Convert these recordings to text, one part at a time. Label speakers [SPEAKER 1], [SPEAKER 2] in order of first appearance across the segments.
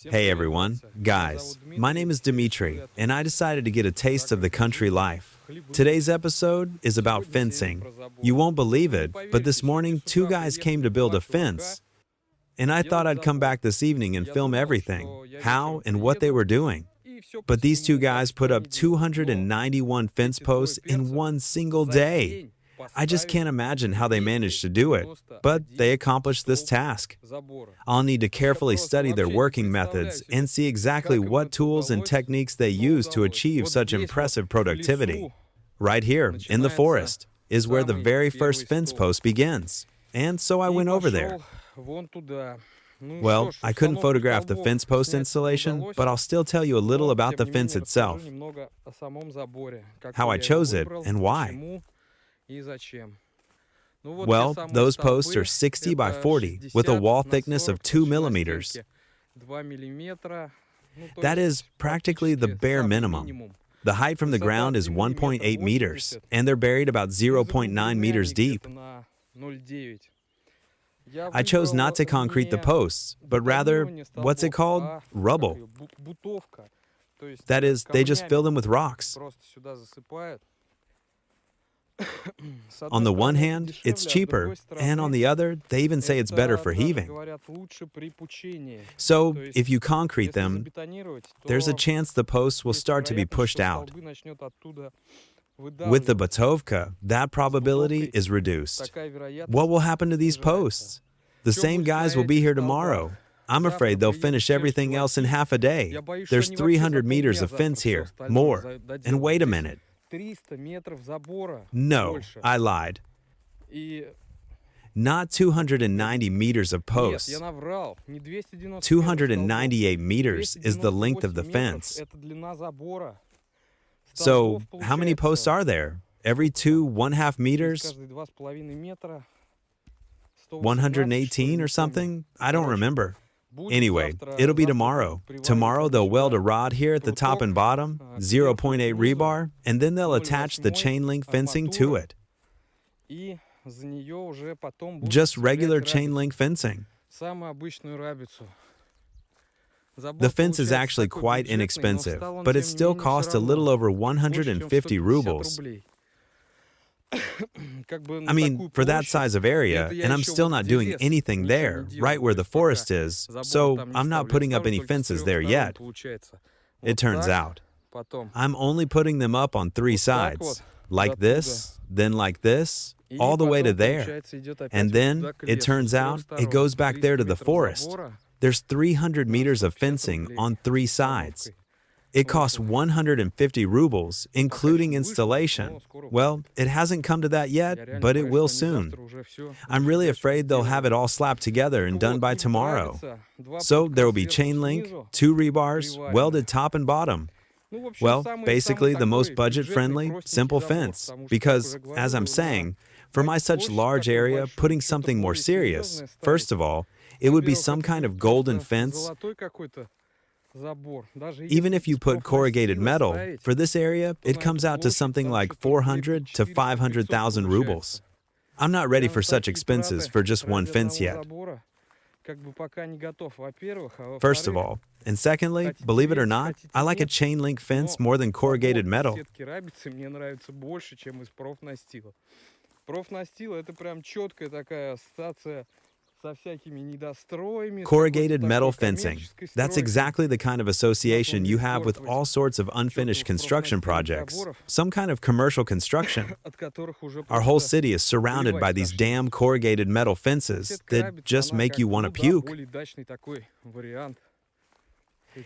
[SPEAKER 1] Hey everyone, guys, my name is Dimitri, and I decided to get a taste of the country life. Today's episode is about fencing. You won't believe it, but this morning two guys came to build a fence, and I thought I'd come back this evening and film everything, how and what they were doing. But these two guys put up 291 fence posts in one single day. I just can't imagine how they managed to do it, but they accomplished this task. I'll need to carefully study their working methods and see exactly what tools and techniques they use to achieve such impressive productivity. Right here, in the forest, is where the very first fence post begins, and so I went over there. Well, I couldn't photograph the fence post installation, but I'll still tell you a little about the fence itself, how I chose it, and why. Well, those posts are 60 by 40 with a wall thickness of 2 millimeters. That is practically the bare minimum. The height from the ground is 1.8 meters, and they're buried about 0.9 meters deep. I chose not to concrete the posts, but rather, what's it called? Rubble. That is, they just fill them with rocks. On the one hand, it's cheaper, and on the other, they even say it's better for heaving. So, if you concrete them, there's a chance the posts will start to be pushed out. With the Batovka, that probability is reduced. What will happen to these posts? The same guys will be here tomorrow. I'm afraid they'll finish everything else in half a day. There's 300 meters of fence here, more. And wait a minute. No, I lied. Not 290 meters of posts. 298 meters is the length of the fence. So, how many posts are there? Every 2.5 meters? 118 or something? I don't remember. Anyway, it'll be tomorrow. Tomorrow they'll weld a rod here at the top and bottom, 0.8 rebar, and then they'll attach the chain link fencing to it. Just regular chain link fencing. The fence is actually quite inexpensive, but it still costs a little over 150 rubles. I mean, for that size of area, and I'm still not doing anything there, right where the forest is, so I'm not putting up any fences there yet. It turns out. I'm only putting them up on 3 sides, like this, then like this, all the way to there. And then, it turns out, it goes back there to the forest. There's 300 meters of fencing on 3 sides. It costs 150 rubles, including installation. Well, it hasn't come to that yet, but it will soon. I'm really afraid they'll have it all slapped together and done by tomorrow. So there will be chain link, 2 rebars, welded top and bottom. Well, basically the most budget-friendly, simple fence. Because, as I'm saying, for my such large area, putting something more serious, first of all, it would be some kind of golden fence. Even if you put corrugated metal, for this area, it comes out to something like 400 to 500,000 rubles. I'm not ready for such expenses for just one fence yet. First of all, and secondly, believe it or not, I like a chain link fence more than corrugated metal. Corrugated metal fencing. That's exactly the kind of association you have with all sorts of unfinished construction projects. Some kind of commercial construction. Our whole city is surrounded by these damn corrugated metal fences that just make you want to puke.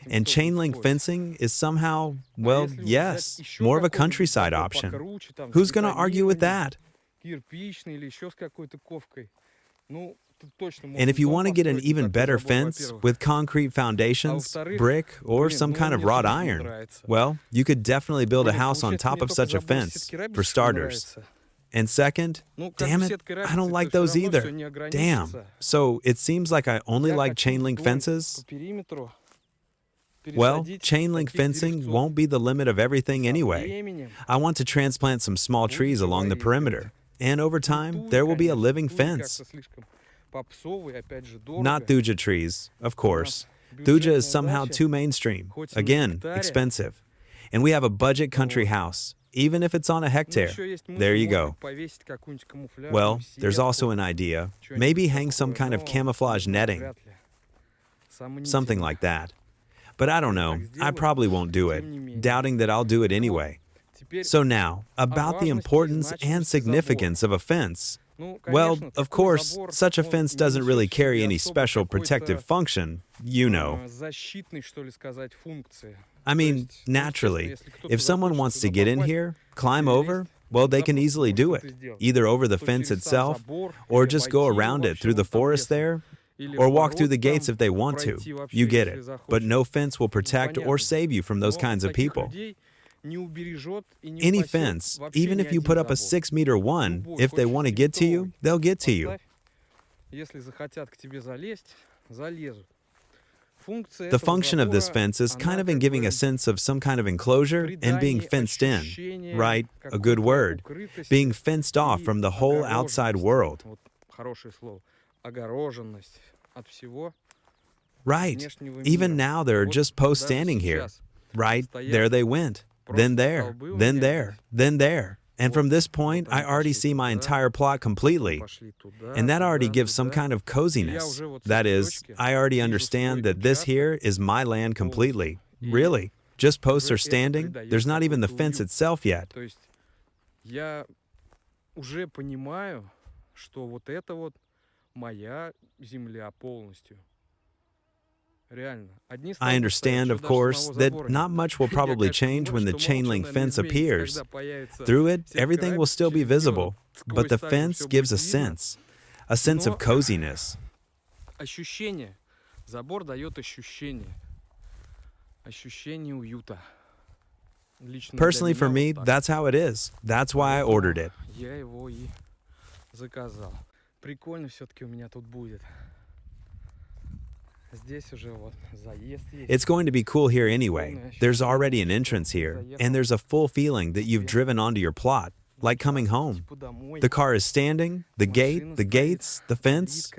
[SPEAKER 1] And chain link fencing is somehow, well, yes, more of a countryside option. Who's going to argue with that? And if you want to get an even better fence with concrete foundations, brick, or some kind of wrought iron, well, you could definitely build a house on top of such a fence, for starters. And second, damn it, I don't like those either. Damn. So it seems like I only like chain link fences? Well, chain link fencing won't be the limit of everything anyway. I want to transplant some small trees along the perimeter, and over time, there will be a living fence. Not thuja trees, of course, Thuja is somehow too mainstream. Again, expensive. And we have a budget country house, even if it's on a hectare. There you go. Well, there's also an idea. Maybe hang some kind of camouflage netting. Something like that. But I don't know. I probably won't do it, doubting that I'll do it anyway. So now, about the importance and significance of a fence. Well, of course, such a fence doesn't really carry any special protective function, you know. I mean, naturally, if someone wants to get in here, climb over, well, they can easily do it, either over the fence itself, or just go around it through the forest there, or walk through the gates if they want to. You get it. But no fence will protect or save you from those kinds of people. Any fence, even if you put up a 6-meter one, if they want to get to you, they'll get to you. The function of this fence is kind of in giving a sense of some kind of enclosure and being fenced in, right? A good word. Being fenced off from the whole outside world. Right. Even now there are just posts standing here. Right? There they went. Then there. Then there. Then there. And from this point, I already see my entire plot completely. And that already gives some kind of coziness. That is, I already understand that this here is my land completely. Really. Just posts are standing. There's not even the fence itself yet. I understand, of course, that not much will probably change when the chain link fence appears. Through it, everything will still be visible, but the fence gives a sense of coziness. Personally, for me, that's how it is. That's why I ordered it. It's going to be cool here anyway. There's already an entrance here, and there's a full feeling that you've driven onto your plot, like coming home. The car is standing, the gate, the gates, the fence.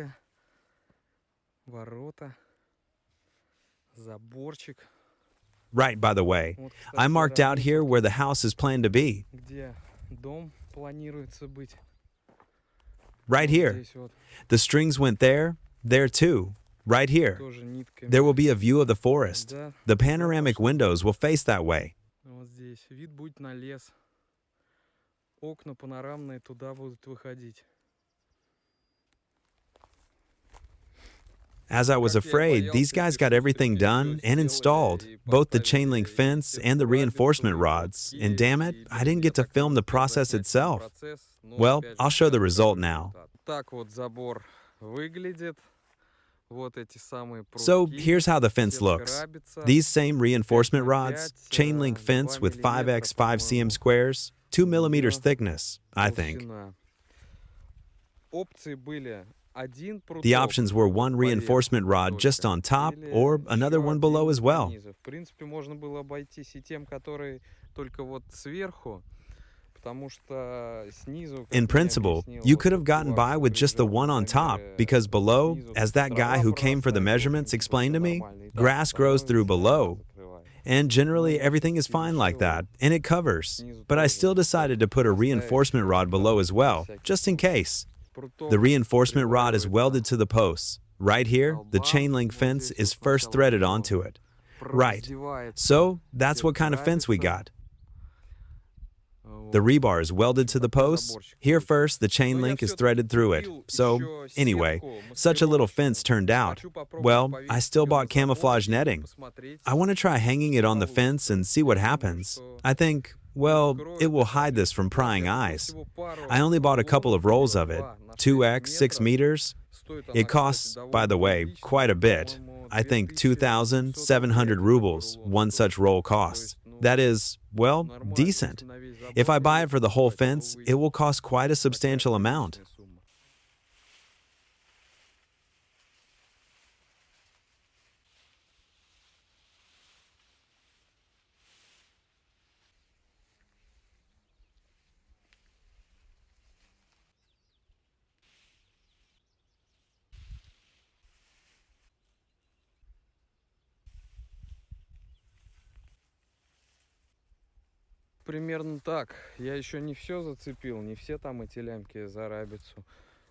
[SPEAKER 1] Right, by the way, I marked out here where the house is planned to be. Right here. The strings went there, there too. Right here. There will be a view of the forest. The panoramic windows will face that way. As I was afraid, these guys got everything done and installed, both the chain link fence and the reinforcement rods, and damn it, I didn't get to film the process itself. Well, I'll show the result now. So here's how the fence looks. These same reinforcement rods, chain link fence with 5x5 cm squares, 2 millimeters thickness, I think. The options were one reinforcement rod just on top or another one below as well. In principle, you could have gotten by with just the one on top because below, as that guy who came for the measurements explained to me, grass grows through below. And generally everything is fine like that, and it covers. But I still decided to put a reinforcement rod below as well, just in case. The reinforcement rod is welded to the posts. Right here, the chain link fence is first threaded onto it. Right. So that's what kind of fence we got. The rebar is welded to the posts. Here first, the chain link is threaded through it. So, anyway, such a little fence turned out. Well, I still bought camouflage netting. I want to try hanging it on the fence and see what happens. I think, well, it will hide this from prying eyes. I only bought a couple of rolls of it, 2x, 6 meters. It costs, by the way, quite a bit. I think 2,700 rubles, one such roll costs. That is, well, decent. If I buy it for the whole fence, it will cost quite a substantial amount.
[SPEAKER 2] примерно так. Я еще не все зацепил, не все там эти лямки за рабицу.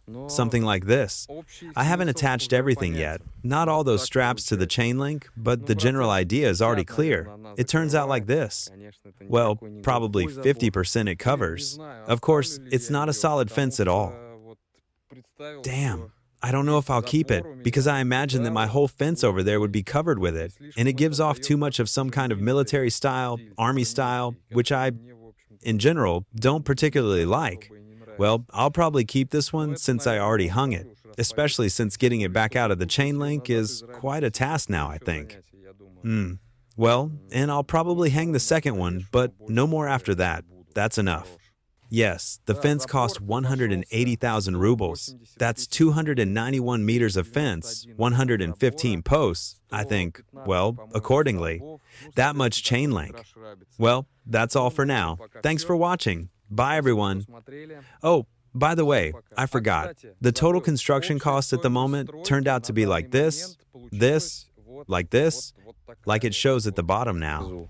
[SPEAKER 2] Но
[SPEAKER 1] Something like this.
[SPEAKER 2] общий
[SPEAKER 1] I haven't
[SPEAKER 2] смысл
[SPEAKER 1] attached
[SPEAKER 2] уже
[SPEAKER 1] everything yet,
[SPEAKER 2] понятен.
[SPEAKER 1] not all
[SPEAKER 2] Вот
[SPEAKER 1] those
[SPEAKER 2] так
[SPEAKER 1] straps to the
[SPEAKER 2] получается.
[SPEAKER 1] chain link, but
[SPEAKER 2] Ну,
[SPEAKER 1] the general
[SPEAKER 2] процентов
[SPEAKER 1] idea is already
[SPEAKER 2] 50,
[SPEAKER 1] clear.
[SPEAKER 2] наверное, она
[SPEAKER 1] It turns out like
[SPEAKER 2] закрывает.
[SPEAKER 1] this.
[SPEAKER 2] Конечно, это
[SPEAKER 1] Well,
[SPEAKER 2] никакой не
[SPEAKER 1] probably
[SPEAKER 2] голубой забор.
[SPEAKER 1] 50% it
[SPEAKER 2] Не
[SPEAKER 1] covers.
[SPEAKER 2] знаю,
[SPEAKER 1] Of course,
[SPEAKER 2] оставлю ли
[SPEAKER 1] it's
[SPEAKER 2] я
[SPEAKER 1] not a
[SPEAKER 2] ее,
[SPEAKER 1] solid
[SPEAKER 2] потому
[SPEAKER 1] fence at all.
[SPEAKER 2] что вот представил,
[SPEAKER 1] Damn,
[SPEAKER 2] что
[SPEAKER 1] I don't know
[SPEAKER 2] есть
[SPEAKER 1] if I'll keep it
[SPEAKER 2] забор у
[SPEAKER 1] because
[SPEAKER 2] меня,
[SPEAKER 1] I imagine that my
[SPEAKER 2] ударов
[SPEAKER 1] whole fence over
[SPEAKER 2] будет
[SPEAKER 1] there would be
[SPEAKER 2] есть.
[SPEAKER 1] covered with
[SPEAKER 2] И
[SPEAKER 1] it, and it
[SPEAKER 2] слишком
[SPEAKER 1] gives
[SPEAKER 2] это
[SPEAKER 1] off too
[SPEAKER 2] дает
[SPEAKER 1] much of some
[SPEAKER 2] уже
[SPEAKER 1] kind of
[SPEAKER 2] military
[SPEAKER 1] military style,
[SPEAKER 2] стиль,
[SPEAKER 1] army
[SPEAKER 2] такой
[SPEAKER 1] style,
[SPEAKER 2] немецкий,
[SPEAKER 1] which I,
[SPEAKER 2] который мне, в общем-то,
[SPEAKER 1] in general, don't particularly
[SPEAKER 2] не
[SPEAKER 1] like.
[SPEAKER 2] особо и не
[SPEAKER 1] Well,
[SPEAKER 2] нравится.
[SPEAKER 1] I'll probably keep this
[SPEAKER 2] Но
[SPEAKER 1] one
[SPEAKER 2] это,
[SPEAKER 1] since I
[SPEAKER 2] наверное,
[SPEAKER 1] already hung it,
[SPEAKER 2] оставлю уж, раз
[SPEAKER 1] especially
[SPEAKER 2] повесил.
[SPEAKER 1] since getting it
[SPEAKER 2] Если
[SPEAKER 1] back out of the
[SPEAKER 2] выкрутить
[SPEAKER 1] chain
[SPEAKER 2] ее
[SPEAKER 1] link
[SPEAKER 2] назад
[SPEAKER 1] is
[SPEAKER 2] из
[SPEAKER 1] quite a
[SPEAKER 2] рабицы,
[SPEAKER 1] task
[SPEAKER 2] будет
[SPEAKER 1] now, I
[SPEAKER 2] еще
[SPEAKER 1] think.
[SPEAKER 2] занятие, я думаю.
[SPEAKER 1] Hmm. Well, and I'll probably hang the second one, but no more after that. That's enough. Yes, the fence cost 180,000 rubles. That's 291 meters of fence, 115 posts, I think, well, accordingly. That much chain link. Well, that's all for now. Thanks for watching. Bye, everyone. Oh, by the way, I forgot. The total construction cost at the moment turned out to be like this, like it shows at the bottom now.